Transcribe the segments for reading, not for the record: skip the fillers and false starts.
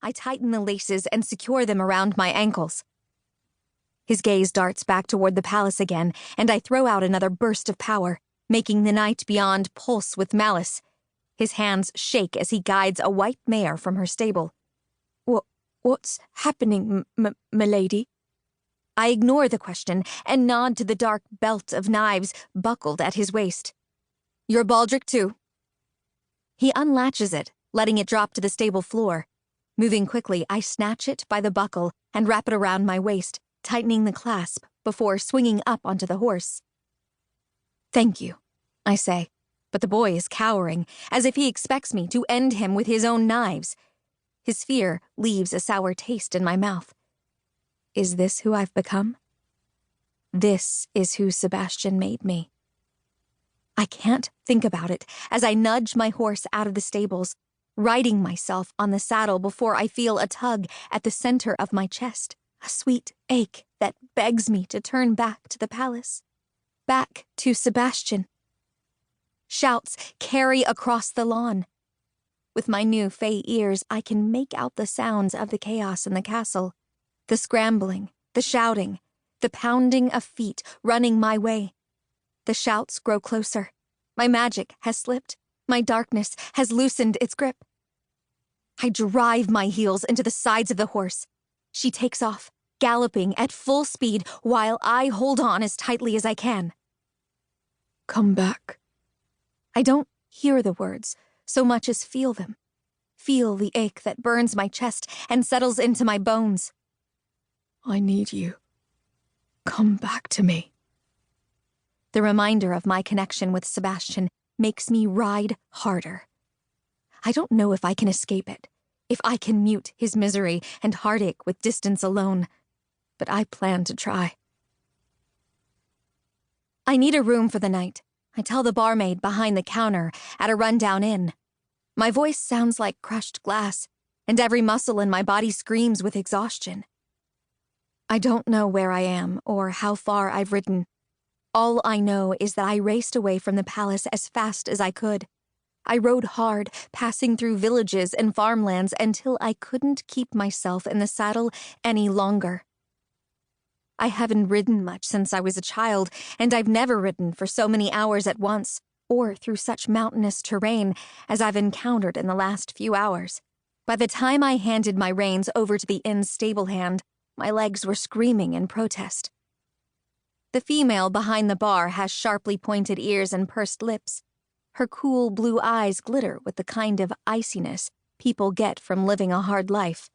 I tighten the laces and secure them around my ankles. His gaze darts back toward the palace again, and I throw out another burst of power, making the night beyond pulse with malice. His hands shake as he guides a white mare from her stable. What's happening, milady? I ignore the question and nod to the dark belt of knives buckled at his waist. Your baldric too. He unlatches it, letting it drop to the stable floor. Moving quickly, I snatch it by the buckle and wrap it around my waist, tightening the clasp before swinging up onto the horse. Thank you, I say, but the boy is cowering, as if he expects me to end him with his own knives. His fear leaves a sour taste in my mouth. Is this who I've become? This is who Sebastian made me. I can't think about it as I nudge my horse out of the stables, righting myself on the saddle before I feel a tug at the center of my chest, a sweet ache that begs me to turn back to the palace, back to Sebastian. Shouts carry across the lawn. With my new Fae ears, I can make out the sounds of the chaos in the castle, the scrambling, the shouting, the pounding of feet running my way. The shouts grow closer. My magic has slipped. My darkness has loosened its grip. I drive my heels into the sides of the horse. She takes off, galloping at full speed while I hold on as tightly as I can. Come back. I don't hear the words so much as feel them. Feel the ache that burns my chest and settles into my bones. I need you. Come back to me. The reminder of my connection with Sebastian makes me ride harder. I don't know if I can escape it, if I can mute his misery and heartache with distance alone, but I plan to try. I need a room for the night. I tell the barmaid behind the counter at a rundown inn. My voice sounds like crushed glass, and every muscle in my body screams with exhaustion. I don't know where I am or how far I've ridden. All I know is that I raced away from the palace as fast as I could. I rode hard, passing through villages and farmlands until I couldn't keep myself in the saddle any longer. I haven't ridden much since I was a child, and I've never ridden for so many hours at once, or through such mountainous terrain as I've encountered in the last few hours. By the time I handed my reins over to the inn's stable hand, my legs were screaming in protest. The female behind the bar has sharply pointed ears and pursed lips. Her cool blue eyes glitter with the kind of iciness people get from living a hard life.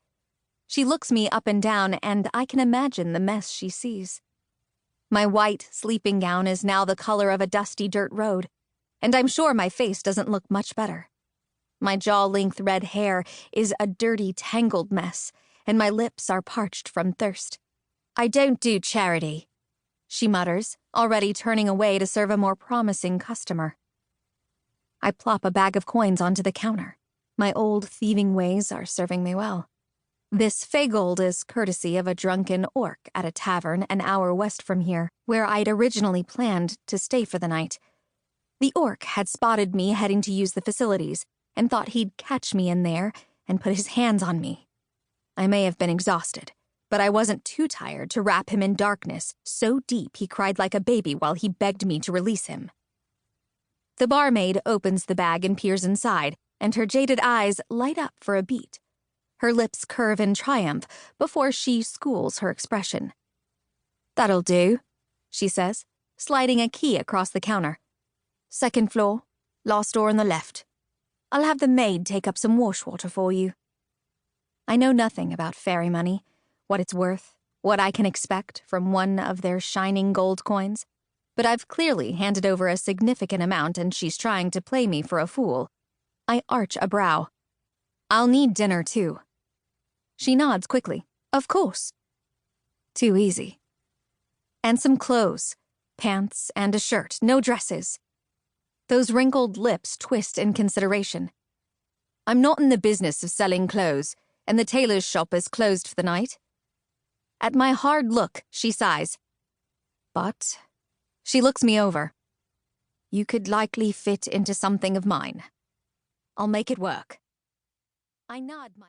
She looks me up and down, and I can imagine the mess she sees. My white sleeping gown is now the color of a dusty dirt road, and I'm sure my face doesn't look much better. My jaw-length red hair is a dirty, tangled mess, and my lips are parched from thirst. I don't do charity, she mutters, already turning away to serve a more promising customer. I plop a bag of coins onto the counter. My old thieving ways are serving me well. This Faygold is courtesy of a drunken orc at a tavern an hour west from here, where I'd originally planned to stay for the night. The orc had spotted me heading to use the facilities and thought he'd catch me in there and put his hands on me. I may have been exhausted, but I wasn't too tired to wrap him in darkness so deep he cried like a baby while he begged me to release him. The barmaid opens the bag and peers inside, and her jaded eyes light up for a beat. Her lips curve in triumph before she schools her expression. That'll do, she says, sliding a key across the counter. Second floor, last door on the left. I'll have the maid take up some washwater for you. I know nothing about fairy money, what it's worth, what I can expect from one of their shining gold coins, but I've clearly handed over a significant amount and she's trying to play me for a fool. I arch a brow. I'll need dinner, too. She nods quickly. Of course. Too easy. And some clothes, pants and a shirt, no dresses. Those wrinkled lips twist in consideration. I'm not in the business of selling clothes, and the tailor's shop is closed for the night. At my hard look, she sighs. But she looks me over. You could likely fit into something of mine. I'll make it work. I nod my